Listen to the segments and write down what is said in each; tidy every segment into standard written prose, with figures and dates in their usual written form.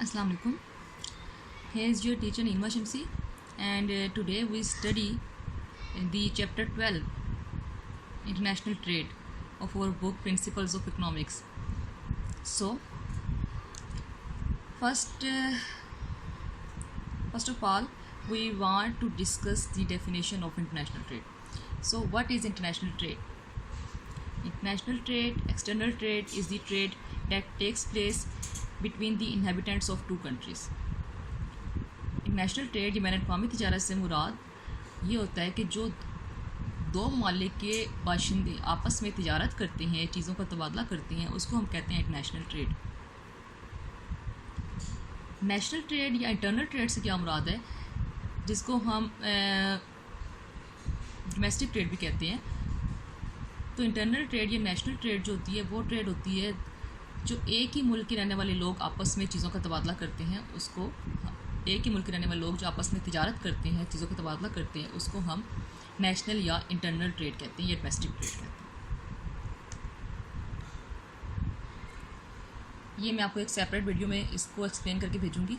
Assalamu alaikum. Here is your teacher Nima Shamsi, and today we study the chapter 12 International Trade of our book Principles of Economics. So first of all, we want to discuss the definition of international trade. So what is international trade? International trade, external trade, is the trade that takes place between the inhabitants of two countries. International trade या ban अवी तजारत से मुराद ये होता है कि जो दो ममालिक के बाशिंदे आपस में तजारत करते हैं, चीज़ों का तबादला करते हैं, उसको हम कहते हैं इंटरनेशनल ट्रेड। नेशनल ट्रेड या इंटरनल ट्रेड से क्या मुराद है, जिसको हम डोमेस्टिक ट्रेड भी कहते हैं। तो इंटरनल ट्रेड या नेशनल ट्रेड जो होती है वो ट्रेड होती है जो एक ही मुल्क के रहने वाले लोग आपस में चीज़ों का तबादला करते हैं, उसको एक ही मुल्क के रहने वाले लोग जो आपस में तिजारत करते हैं, चीज़ों का तबादला करते हैं, उसको हम नेशनल या इंटरनल ट्रेड कहते हैं या डोमेस्टिक ट्रेड कहते हैं। ये मैं आपको एक सेपरेट वीडियो में इसको एक्सप्लेन करके भेजूँगी।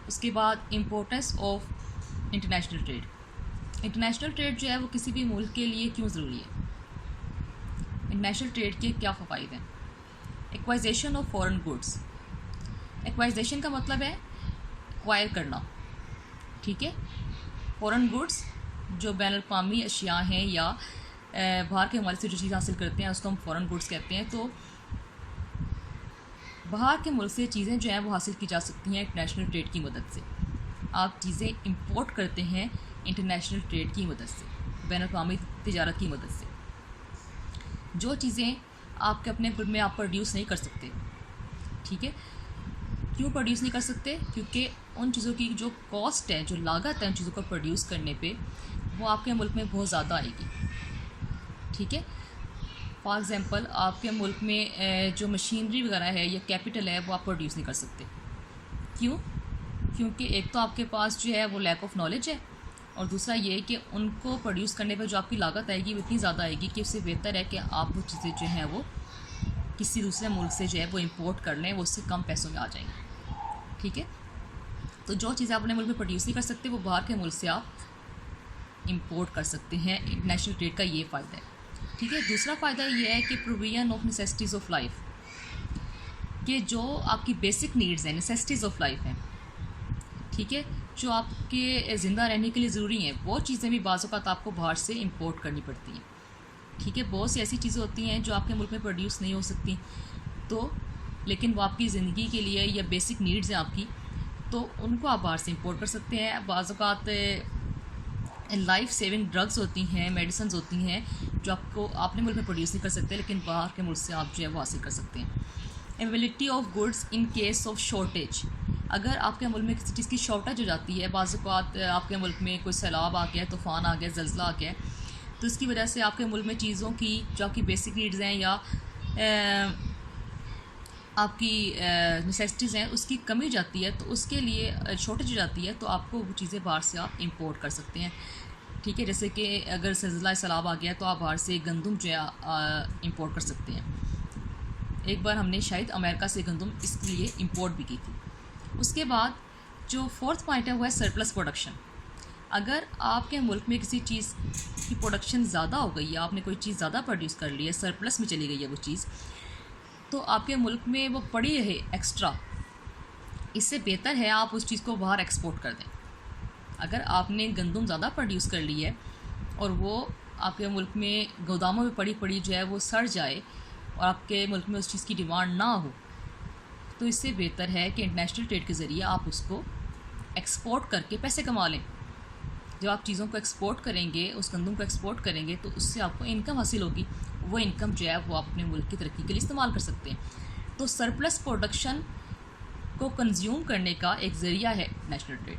उसके बाद importance of international trade. International trade जो है वो किसी भी मुल्क के लिए क्यों ज़रूरी है, इंटरनेशनल ट्रेड के क्या फ़वाइद हैं। Acquisition of foreign goods. Acquisition का मतलब है एक्वायर करना, ठीक है। फॉरेन गुड्स जो बैन अवी अशिया हैं या बाहर के हमारे से जो चीज़ हासिल करते हैं उसको हम फॉरेन गुड्स कहते हैं। तो बाहर के मुल्क से चीज़ें जो हैं वो हासिल की जा सकती हैं इंटरनेशनल ट्रेड की मदद से। आप चीज़ें इंपोर्ट करते हैं इंटरनेशनल ट्रेड की मदद से, बैन अवी तिजारत की मदद से। जो चीज़ें आपके अपने मुल्क में आप प्रोड्यूस नहीं कर सकते, ठीक है। क्यों प्रोड्यूस नहीं कर सकते? क्योंकि उन चीज़ों की जो कॉस्ट है, जो लागत है उन चीज़ों को प्रोड्यूस करने पे, वो आपके मुल्क में बहुत ज़्यादा आएगी, ठीक है। फॉर एग्ज़ाम्पल आपके मुल्क में जो मशीनरी वगैरह है या कैपिटल है वो आप प्रोड्यूस नहीं कर सकते। क्यों? क्योंकि एक तो आपके पास जो है वो लैक ऑफ नॉलेज है, और दूसरा ये कि उनको प्रोड्यूस करने पर जो आपकी लागत आएगी वो इतनी ज़्यादा आएगी कि उससे बेहतर है कि आप वो चीज़ें जो हैं वो किसी दूसरे मुल्क से जो है वो इंपोर्ट कर लें, वो उससे कम पैसों में आ जाएंगी, ठीक है। तो जो चीज़ें आप अपने मुल्क में प्रोड्यूस नहीं कर सकते वो बाहर के मुल्क से आप इंपोर्ट कर सकते हैं। इंटरनेशनल ट्रेड का ये फ़ायदा है, ठीक है। दूसरा फ़ायदा ये है कि provision of necessities of life, कि जो आपकी बेसिक नीड्स हैं, नेसेसिटीज़ ऑफ लाइफ हैं, ठीक है, जो आपके ज़िंदा रहने के लिए ज़रूरी हैं, वो चीज़ें भी बाज़ औक़ात आपको बाहर से इंपोर्ट करनी पड़ती हैं, ठीक है। बहुत सी ऐसी चीज़ें होती हैं जो आपके मुल्क में प्रोड्यूस नहीं हो सकती, तो लेकिन वो आपकी ज़िंदगी के लिए या बेसिक नीड्स हैं आपकी, तो उनको आप बाहर से इंपोर्ट कर सकते हैं। बाज़ औक़ात लाइफ सेविंग ड्रग्स होती हैं, मेडिसिन होती हैं जो आपको अपने मुल्क में प्रोड्यूस नहीं कर सकते, लेकिन बाहर के मुल्क से आप जो है वो हासिल कर सकते हैं। Availability of goods in case of shortage. अगर आपके मुल्क में किसी चीज़ की शॉर्टेज हो जाती है, बाज़ औक़ात आपके मुल्क में कोई सैलाब आ गया, तूफ़ान आ गया, ज़लज़ला आ गया, तो इसकी वजह से आपके मुल्क में चीज़ों की जो आपकी बेसिक नीड्स हैं या आपकी नेसेसिटीज़ हैं उसकी कमी हो जाती है, तो उसके लिए शॉर्टेज हो जाती है, तो आपको वो चीज़ें बाहर से आप इंपोर्ट कर सकते हैं, ठीक है। जैसे कि अगर ज़लज़ला सैलाब आ गया तो आप बाहर से गंदम जो है इंपोर्ट कर सकते हैं। एक बार हमने शायद अमेरिका से गंदम इसके लिए इंपोर्ट भी की थी। उसके बाद जो फोर्थ पॉइंट है वो है सरप्लस प्रोडक्शन। अगर आपके मुल्क में किसी चीज़ की प्रोडक्शन ज़्यादा हो गई है, आपने कोई चीज़ ज़्यादा प्रोड्यूस कर ली है, सरप्लस में चली गई है वो चीज़, तो आपके मुल्क में वो पड़ी रहे एक्स्ट्रा, इससे बेहतर है आप उस चीज़ को बाहर एक्सपोर्ट कर दें। अगर आपने गंदम ज़्यादा प्रोड्यूस कर ली है और वो आपके मुल्क में गोदामों में पड़ी जो है वो सड़ जाए और आपके मुल्क में उस चीज़ की डिमांड ना हो, तो इससे बेहतर है कि इंटरनेशनल ट्रेड के ज़रिए आप उसको एक्सपोर्ट करके पैसे कमा लें। जब आप चीज़ों को एक्सपोर्ट करेंगे, उस गंदम को एक्सपोर्ट करेंगे, तो उससे आपको इनकम हासिल होगी। वो इनकम जो है वो अपने मुल्क की तरक्की के लिए इस्तेमाल कर सकते हैं। तो सरप्लस प्रोडक्शन को कंज्यूम करने का एक ज़रिया है नेशनल ट्रेड।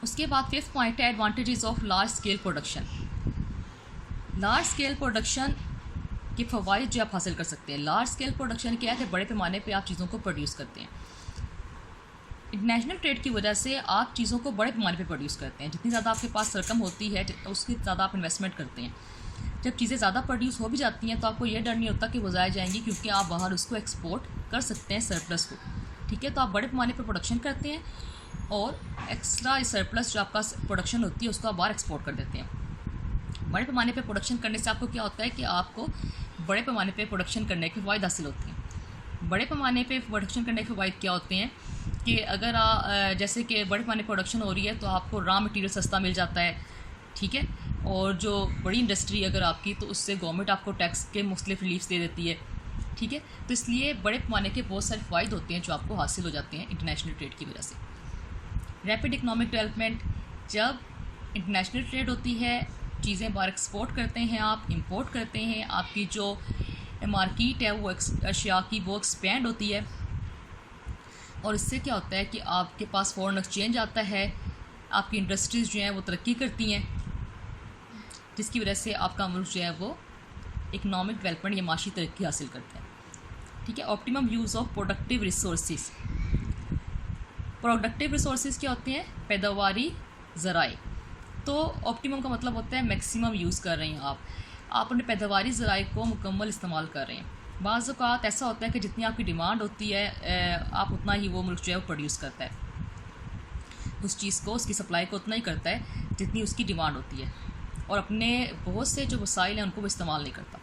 उसके बाद फिफ्थ पॉइंट है advantages of large scale production. Large scale production के फ़वाइद जो आप हासिल कर सकते हैं। लार्ज स्केल प्रोडक्शन क्या है कि बड़े पैमाने पे आप चीज़ों को प्रोड्यूस करते हैं। इंटरनेशनल ट्रेड की वजह से आप चीज़ों को बड़े पैमाने पे प्रोड्यूस करते हैं। जितनी ज़्यादा आपके पास सरकम होती है उसकी ज़्यादा आप इन्वेस्टमेंट करते हैं। जब चीज़ें ज़्यादा प्रोड्यूस हो भी जाती हैं तो आपको ये डर नहीं होता कि वो ज़ाया जाएंगी, क्योंकि आप बाहर उसको एक्सपोर्ट कर सकते हैं सरप्लस को, ठीक है। तो आप बड़े पैमाने पर प्रोडक्शन करते हैं और एक्स्ट्रा सरप्लस जो आपका प्रोडक्शन होती है उसको आप बाहर एक्सपोर्ट कर देते हैं। बड़े पैमाने पे प्रोडक्शन करने से आपको क्या होता है कि आपको बड़े पैमाने पे प्रोडक्शन करने के फ़ायदे हासिल होते हैं। बड़े पैमाने पे प्रोडक्शन करने के फ़ायदे क्या होते हैं कि अगर जैसे कि बड़े पैमाने प्रोडक्शन हो रही है तो आपको रॉ मटेरियल सस्ता मिल जाता है, ठीक है। और जो बड़ी इंडस्ट्री अगर आपकी, तो उससे गवर्नमेंट आपको टैक्स के मुख्तलिफ रिलीफ्स दे देती है, ठीक है। तो इसलिए बड़े पैमाने के बहुत सारे फ़ायदे होते हैं जो आपको हासिल हो जाते हैं इंटरनेशनल ट्रेड की वजह से। रैपिड इकनॉमिक डेवलपमेंट, जब इंटरनेशनल ट्रेड होती है, चीज़ें बाहर एक्सपोर्ट करते हैं, आप इंपोर्ट करते हैं, आपकी जो मार्केट है वो अशिया की वो एक्सपेंड होती है और इससे क्या होता है कि आपके पास फॉरेन एक्सचेंज आता है, आपकी इंडस्ट्रीज़ जो हैं वो तरक्की करती हैं, जिसकी वजह से आपका मुल्क जो है वो इकनॉमिक डेवलपमेंट या माशी तरक्की हासिल करता है, ठीक है। Optimum use of productive resources, productive resources क्या होते हैं? पैदावारी ज़राए। तो ऑप्टिमम का मतलब होता है मैक्सिमम यूज़ कर रहे हैं आप अपने पैदावारी ज़राए को मुकम्मल इस्तेमाल कर रहे हैं। बाज़ औक़ात ऐसा होता है कि जितनी आपकी डिमांड होती है आप उतना ही वो मुल्क जो है वो प्रोड्यूस करता है, उस चीज़ को, उसकी सप्लाई को उतना ही करता है जितनी उसकी डिमांड होती है और अपने बहुत से जो वसाइल हैं उनको वो इस्तेमाल नहीं करता।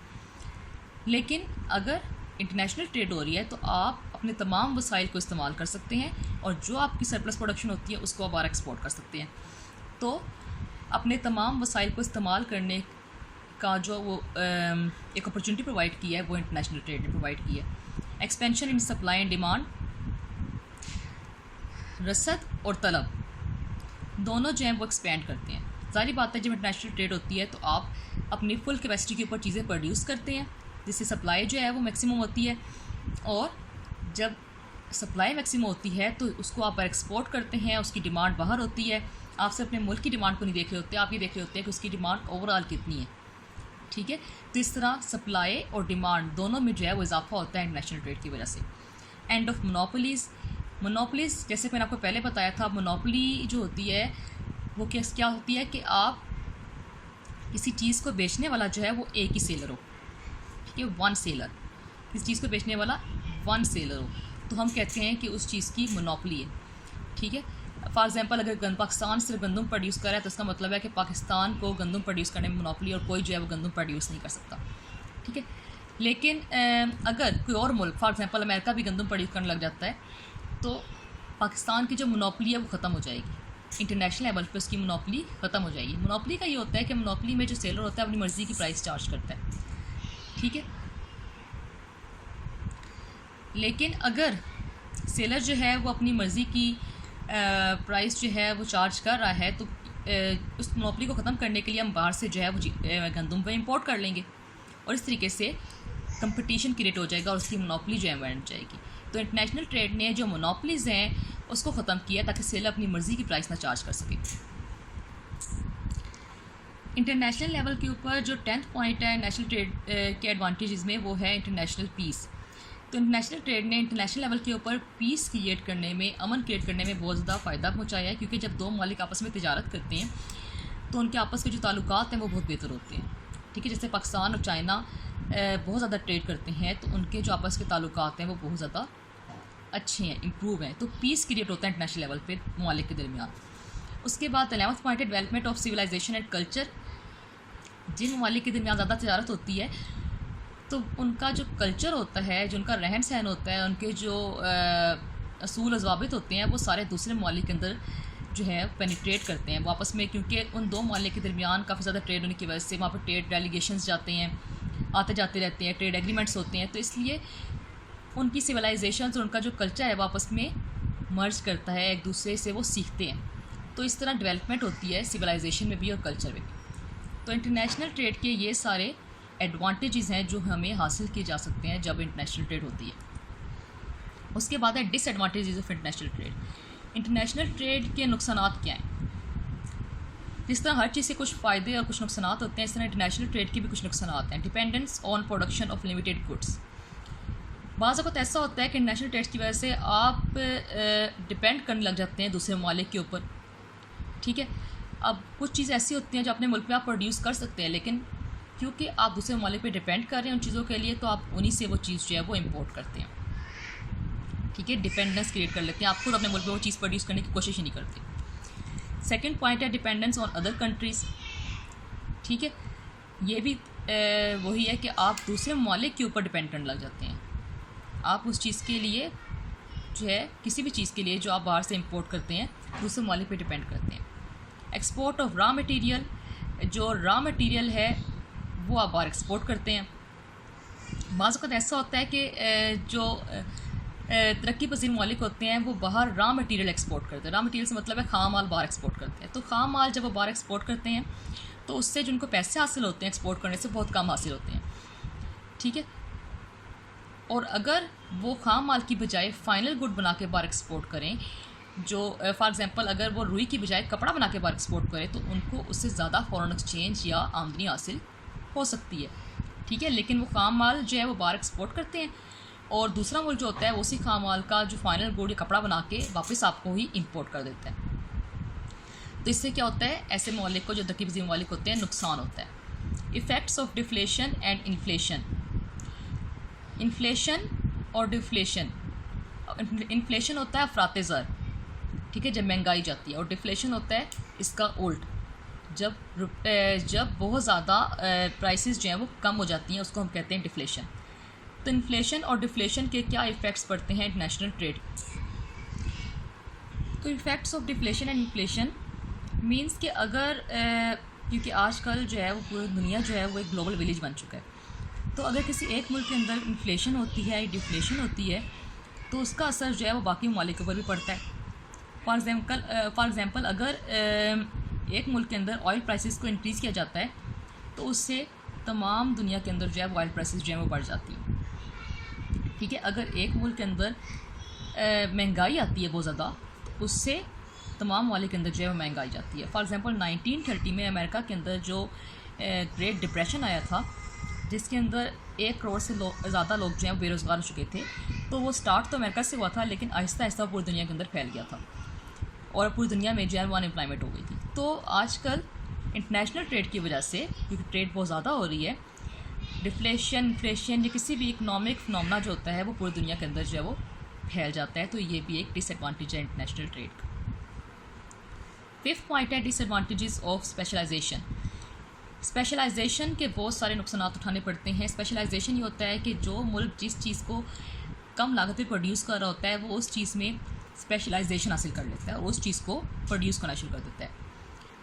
लेकिन अगर इंटरनेशनल ट्रेड हो रही है तो आप अपने तमाम वसाइल को इस्तेमाल कर सकते हैं और जो आपकी सरप्लस प्रोडक्शन होती है उसको आप बाहर एक्सपोर्ट कर सकते हैं। तो अपने तमाम वसाइल को इस्तेमाल करने का जो वो एक अपॉर्चुनिटी प्रोवाइड की है वो इंटरनेशनल ट्रेड ने प्रोवाइड की है। Expansion in supply and demand, रसद और तलब दोनों जो हैं वो एक्सपेंड करते हैं। सारी बात है, जब इंटरनेशनल ट्रेड होती है तो आप अपनी फुल कैपेसिटी के ऊपर चीज़ें प्रोड्यूस करते हैं जिससे सप्लाई जो है वो मैक्सिमम होती है और जब सप्लाई मैक्सिमम होती है तो उसको आप एक्सपोर्ट करते हैं, उसकी डिमांड बाहर होती है। आप सिर्फ अपने मुल्क की डिमांड को नहीं देख रहे होते, आप ये देख रहे होते हैं कि उसकी डिमांड ओवरऑल कितनी है, ठीक है। तो इस तरह सप्लाई और डिमांड दोनों में जो है वो इजाफा होता है इंटरनेशनल ट्रेड की वजह से। एंड ऑफ मोनोपोलीज़, मोनोपोलीज़ जैसे मैंने आपको पहले बताया था, मोनोपोली जो होती है वो क्या होती है कि आप किसी चीज़ को बेचने वाला जो है वो एक ही सेलर हो, ठीक है, वन सेलर, किसी चीज़ को बेचने वाला वन सेलर हो, तो हम कहते हैं कि उस चीज़ की मोनोपोली है, ठीक है। फॉर एग्जांपल अगर पाकिस्तान सिर्फ गंदम प्रोड्यूस कर रहा है तो इसका मतलब है कि पाकिस्तान को गंदम प्रोड्यूस करने में मोनोपोली और कोई जो है वो गंदम प्रोड्यूस नहीं कर सकता, ठीक है। लेकिन अगर कोई और मुल्क, फॉर एग्जांपल अमेरिका भी गंदम प्रोड्यूस करने लग जाता है तो पाकिस्तान की जो मोनोपोली है वो ख़त्म हो जाएगी, इंटरनेशनल लेवल पे उसकी मोनोपोली ख़त्म हो जाएगी। मोनोपोली का ये होता है कि मोनोपोली में जो सेलर होता है अपनी मर्ज़ी की प्राइस चार्ज करता है, ठीक है। लेकिन अगर सेलर जो है वो अपनी मर्ज़ी की प्राइस जो है वो चार्ज कर रहा है तो उस मोनोपोली को ख़त्म करने के लिए हम बाहर से जो है वो गंदम पे इंपोर्ट कर लेंगे और इस तरीके से कंपटीशन क्रिएट हो जाएगा और उसकी मोनोपोली जो है बन जाएगी। तो इंटरनेशनल ट्रेड ने जो मोनोपोलीज़ हैं उसको ख़त्म किया ताकि सेलर अपनी मर्ज़ी की प्राइस ना चार्ज कर सके। इंटरनेशनल लेवल के ऊपर जो 10th पॉइंट है नेशनल ट्रेड के एडवांटेजेस में, वो है इंटरनेशनल पीस। तो इंटरनेशनल ट्रेड ने इंटरनेशनल लेवल के ऊपर पीस क्रिएट करने में, अमन क्रिएट करने में बहुत ज़्यादा फ़ायदा पहुँचाया है, क्योंकि जब दो ममालिक आपस में तिजारत करते हैं तो उनके आपस के जो ताल्लुकात हैं वो बहुत बेहतर होते हैं, ठीक है। जैसे पाकिस्तान और चाइना बहुत ज़्यादा ट्रेड करते हैं तो उनके जो आपस के ताल्लुकात हैं वो बहुत ज़्यादा अच्छे हैं, इम्प्रूव हैं। तो पीस क्रिएट होता है इंटरनेशनल लेवल पे ममालिक के दरमियान। उसके बाद 11th पॉइंट है development of civilisation and culture. जिन ममालिक के दरमियान ज़्यादा तिजारत होती है तो उनका जो कल्चर होता है, जो उनका रहन सहन होता है, उनके जो असूल ज़वाबित होते हैं वो सारे दूसरे ममालिक के अंदर जो है पेनिट्रेट करते हैं वापस में, क्योंकि उन दो ममालिक के दरमियान काफ़ी ज़्यादा ट्रेड होने की वजह से वहाँ पर ट्रेड डेलीगेशंस जाते हैं, आते जाते रहते हैं, ट्रेड एग्रीमेंट्स होते हैं, तो इसलिए उनकी सिविलाइजेशन और उनका जो कल्चर है वापस में मर्ज करता है, एक दूसरे से वो सीखते हैं। तो इस तरह डेवलपमेंट होती है सिविलाइजेशन में भी और कल्चर में भी। तो इंटरनेशनल ट्रेड के ये सारे एडवांटेजेस हैं जो हमें हासिल किए जा सकते हैं जब इंटरनेशनल ट्रेड होती है। उसके बाद है disadvantages of international trade. International trade के नुकसानात क्या हैं? जिस तरह हर चीज़ से कुछ फ़ायदे और कुछ नुकसानात होते हैं, इस तरह इंटरनेशनल ट्रेड के भी कुछ नुकसानात हैं। Dependence on production of limited goods. बाज़ वक़्त ऐसा होता है कि इंटरनेशनल ट्रेड की वजह से आप डिपेंड करने लग जाते हैं दूसरे ममालिक के ऊपर, ठीक है। अब कुछ चीज़ ऐसी होती हैं जो अपने मुल्क में आप प्रोड्यूस कर सकते हैं, लेकिन क्योंकि आप दूसरे ममालिक पे डिपेंड कर रहे हैं उन चीज़ों के लिए, तो आप उन्हीं से वो चीज़ जो है वो इम्पोर्ट करते हैं, ठीक है, डिपेंडेंस क्रिएट कर लेते हैं, आप खुद अपने मुल्क में वो चीज़ प्रोड्यूस करने की कोशिश ही नहीं करते। सेकंड पॉइंट है डिपेंडेंस ऑन अदर कंट्रीज़। ठीक है, ये भी वही है कि आप दूसरे ममालिक के ऊपर डिपेंड करने लग जाते हैं। आप उस चीज़ के लिए जो है, किसी भी चीज़ के लिए जो आप बाहर से इंपोर्ट करते हैं, दूसरे ममालिक पे डिपेंड करते हैं। एक्सपोर्ट ऑफ रॉ मटेरियल, जो रॉ मटेरियल है वो आप बाहर एक्सपोर्ट करते हैं। बाज़ वक़्त ऐसा होता है कि जो तरक्की पसीर ममालिक होते हैं वो बाहर रॉ मटेरियल एक्सपोर्ट करते हैं। रॉ मटेरियल से मतलब है खाम माल बाहर एक्सपोर्ट करते हैं। तो खाम माल जब वो बाहर एक्सपोर्ट करते हैं तो उससे जो उनको पैसे हासिल होते हैं एक्सपोर्ट करने से बहुत कम हासिल होते हैं। ठीक है, और अगर वो खाम माल की बजाय फ़ाइनल गुड बना के बाहर एक्सपोर्ट करें, जो फॉर एग्ज़ाम्पल अगर वो रुई की बजाय कपड़ा बना के बाहर एक्सपोर्ट करें, तो उनको उससे ज़्यादा फ़ॉरेन एक्सचेंज या आमदनी हासिल हो सकती है। ठीक है, लेकिन वो खाम माल जो है वो बाहर एक्सपोर्ट करते हैं और दूसरा मुल्क जो होता है वो उसी खाम माल का जो फाइनल गुड या कपड़ा बना के वापस आपको ही इंपोर्ट कर देता है। तो इससे क्या होता है, ऐसे ममालिक को, जो तरक्की पसीर ममालिक होते हैं, नुकसान होता है। Effects of deflation and inflation. Inflation और डिफ्लेशन, इन्फ्लेशन होता है अफराते ज़र, ठीक है, जब महंगाई जाती है, और डिफ्लेशन होता है इसका उल्ट, जब बहुत ज़्यादा प्राइसेस जो हैं वो कम हो जाती हैं, उसको हम कहते हैं डिफ्लेशन। तो इन्फ्लेशन और डिफ्लेशन के क्या इफ़ेक्ट्स पड़ते हैं इंटरनेशनल ट्रेड। तो effects of deflation and inflation means कि अगर क्योंकि आजकल जो है वो पूरी दुनिया जो है वो एक ग्लोबल विलेज बन चुका है, तो अगर किसी एक मुल्क के अंदर इन्फ्लेशन होती है, डिफ्लेशन होती है, तो उसका असर जो है वो बाकी ममालिक के ऊपर भी पड़ता है। फॉर एग्ज़ाम्पल अगर एक मुल्क के अंदर ऑयल प्राइसेस को इंक्रीज़ किया जाता है, तो उससे तमाम दुनिया के अंदर जो है ऑयल प्राइसेस जो है वो बढ़ जाती है। ठीक है, अगर एक मुल्क के अंदर महंगाई आती है बहुत ज़्यादा, तो उससे तमाम ममालिक के अंदर जो है वो महंगाई जाती है। फॉर एग्ज़ाम्पल 1930 में अमेरिका के अंदर जो ग्रेट डिप्रेशन आया था, जिसके अंदर 1 करोड़ से ज़्यादा लोग जो हैं बेरोज़गार हो चुके थे, तो वो स्टार्ट तो अमेरिका से हुआ था, लेकिन आहिस्ता आहिस्ता पूरी दुनिया के अंदर फैल गया था और पूरी दुनिया में जो है वो अनएम्प्लॉयमेंट हो गई थी। तो आजकल इंटरनेशनल ट्रेड की वजह से, क्योंकि ट्रेड बहुत ज़्यादा हो रही है, डिफ्लेशन, इन्फ्लेशन या किसी भी इकनॉमिक फिनोमेना जो होता है वो पूरी दुनिया के अंदर जो है वो फैल जाता है। तो ये भी एक डिसएडवांटेज है इंटरनेशनल ट्रेड का। 5th पॉइंट है डिसएडवांटेजेस ऑफ स्पेशलाइजेशन। स्पेशलाइजेशन के बहुत सारे नुकसान उठाने पड़ते हैं। स्पेशलाइजेशन ये होता है कि जो मुल्क जिस चीज़ को कम लागत पे प्रोड्यूस कर रहा होता है, वो उस चीज़ में स्पेशलाइजेशन हासिल कर लेता है और उस चीज़ को प्रोड्यूस करना शुरू कर देता है।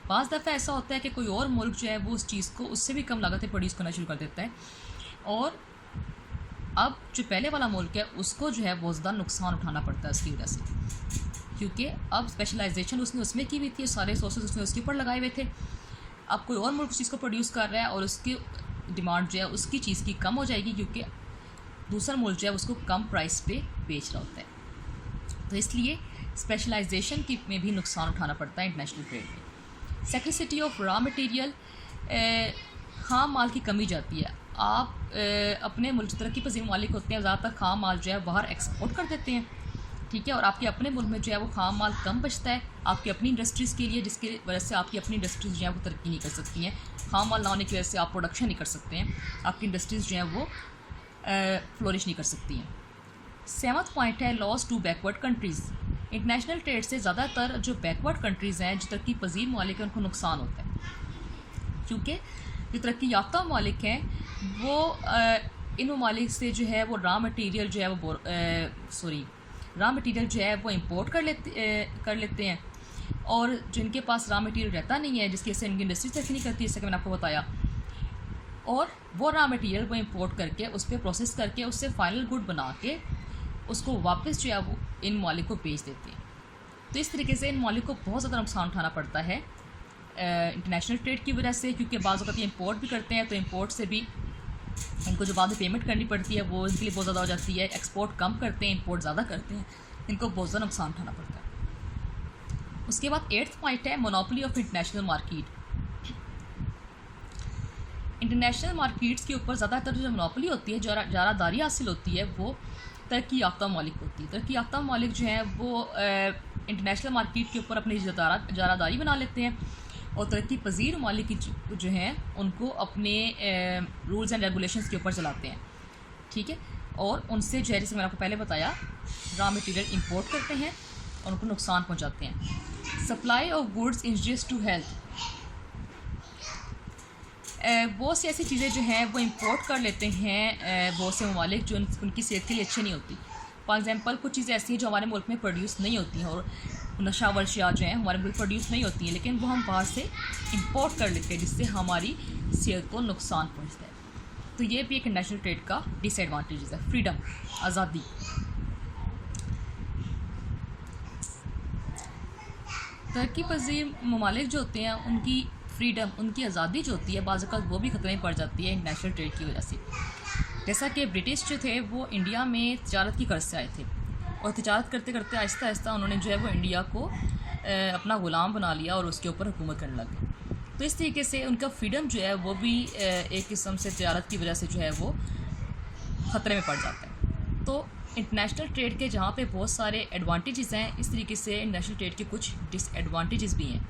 बाज़ दफ़ा ऐसा होता है कि कोई और मुल्क जो है वो उस चीज़ को उससे भी कम लागत पे प्रोड्यूस करना शुरू कर देता है, और अब जो पहले वाला मुल्क है उसको जो है बहुत ज़्यादा नुकसान उठाना पड़ता है उसकी वजह से, क्योंकि अब स्पेशलाइजेशन उसने उसमें की हुई थी, सारे सोर्सेज उसने उसके ऊपर लगाए हुए थे। अब कोई और मुल्क उस चीज़ को प्रोड्यूस कर रहा है और उसकी डिमांड जो है उसकी चीज़ की कम हो जाएगी, क्योंकि दूसरा मुल्क जो है उसको कम प्राइस पे बेच रहा होता है। तो इसलिए स्पेशलाइजेशन की में भी नुकसान उठाना पड़ता है इंटरनेशनल ट्रेड में। स्कैर्सिटी ऑफ रॉ मटेरियल, खाम माल की कमी जाती है। आप अपने मुल्क तरक्की पसीर ममालिक होते हैं, ज़्यादातर खाम माल जो है बाहर एक्सपोर्ट कर देते हैं। ठीक है, और आपके अपने मुल्क में जो है वो खाम माल कम बचता है आपकी अपनी इंडस्ट्रीज़ के लिए, जिसकी वजह से आपकी अपनी इंडस्ट्रीज़ जो है वो तरक्की नहीं कर सकती हैं। खाम माल ना होने की वजह से आप प्रोडक्शन नहीं कर सकते हैं, आपकी इंडस्ट्रीज़ जो हैं वो फ्लोरिश नहीं कर सकती हैं। 7th पॉइंट है loss to backward countries. International trade से ज़्यादातर जो बैकवर्ड कंट्रीज़ हैं, जो तरक्की पजीर ममालिक हैं, उनको नुकसान होता है, क्योंकि जो तरक्की याफ्ता ममालिक हैं वो इन ममालिक से जो है वो रॉ मटेरियल जो है वो रॉ मटेरियल जो है वो इंपोर्ट कर लेते हैं, और जिनके पास रॉ मटेरियल रहता नहीं है, जिसकी वजह से इनकी इंडस्ट्री तरक्की नहीं करती, जैसे कि मैंने आपको बताया, और वो रॉ मटेरियल वो इंपोर्ट करके उस पर प्रोसेस करके उससे फाइनल गुड बना के उसको वापस जो है वो इन ममालिक को बेच देते हैं। तो इस तरीके से इन ममालिक को बहुत ज़्यादा नुकसान उठाना पड़ता है इंटरनेशनल ट्रेड की वजह से, क्योंकि बाज़ वक़्त ये इंपोर्ट भी करते हैं, तो इंपोर्ट से भी इनको जो बाद में पेमेंट करनी पड़ती है वो इनके लिए बहुत ज़्यादा हो जाती है। एक्सपोर्ट कम करते हैं, इंपोर्ट ज़्यादा करते हैं, इनको बहुत ज़्यादा नुकसान उठाना पड़ता है। उसके बाद 8th पॉइंट है monopoly of international market. International markets के ऊपर ज़्यादातर जो मोनोपोली होती है, जारादारी हासिल होती है, वो तरक्की याफ्ता ममालिक होती है। तरक्की याफ्ता ममालिक जो हैं वो इंटरनेशनल मार्केट के ऊपर अपनी जारादारी बना लेते हैं, और तरक्की पजीर ममालिक जो हैं उनको अपने रूल्स एंड रेगुलेशंस के ऊपर चलाते हैं। ठीक है, और उनसे जो है, जैसे मैंने आपको पहले बताया, रॉ मटेरियल इंपोर्ट करते हैं और उनको नुकसान पहुंचाते हैं। Supply of goods injurious to health, बहुत सी ऐसी चीज़ें जो हैं वो इंपोर्ट कर लेते हैं बहुत से ममालिक जो उनकी सेहत के लिए अच्छी नहीं होती। फॉर एग्ज़ाम्पल कुछ चीज़ें ऐसी हैं जो हमारे मुल्क में प्रोड्यूस नहीं होती हैं, और नशावर अशिया जो हैं हमारे मुल्क प्रोड्यूस नहीं होती हैं, लेकिन वो हम बाहर से इंपोर्ट कर लेते हैं जिससे हमारी सेहत को नुकसान पहुँचता है। तो ये भी एक इंटरनेशनल ट्रेड का डिसएडवांटेज है। फ्रीडम, आज़ादी, तरक्की पजीर ममालिक जो होते हैं उनकी फ्रीडम, उनकी आज़ादी जो होती है बाज़ औक़ात वो भी ख़तरे में पड़ जाती है इंटरनेशनल ट्रेड की वजह से। जैसा कि ब्रिटिश जो थे वो इंडिया में तिजारत की कर्ज से आए थे, और तिजारत करते करते आहिस्ता आहिस्ता उन्होंने जो है वो इंडिया को अपना ग़ुलाम बना लिया और उसके ऊपर हुकूमत करने लग गए। तो इस तरीके से उनका फ्रीडम जो है वो भी एक किस्म से तिजारत की वजह से जो है वो ख़तरे में पड़ जाता है। तो इंटरनेशनल ट्रेड के जहाँ पे बहुत सारे एडवांटेजेस हैं, इस तरीके से इंटरनेशनल ट्रेड के कुछ डिसएडवांटेजेस भी हैं।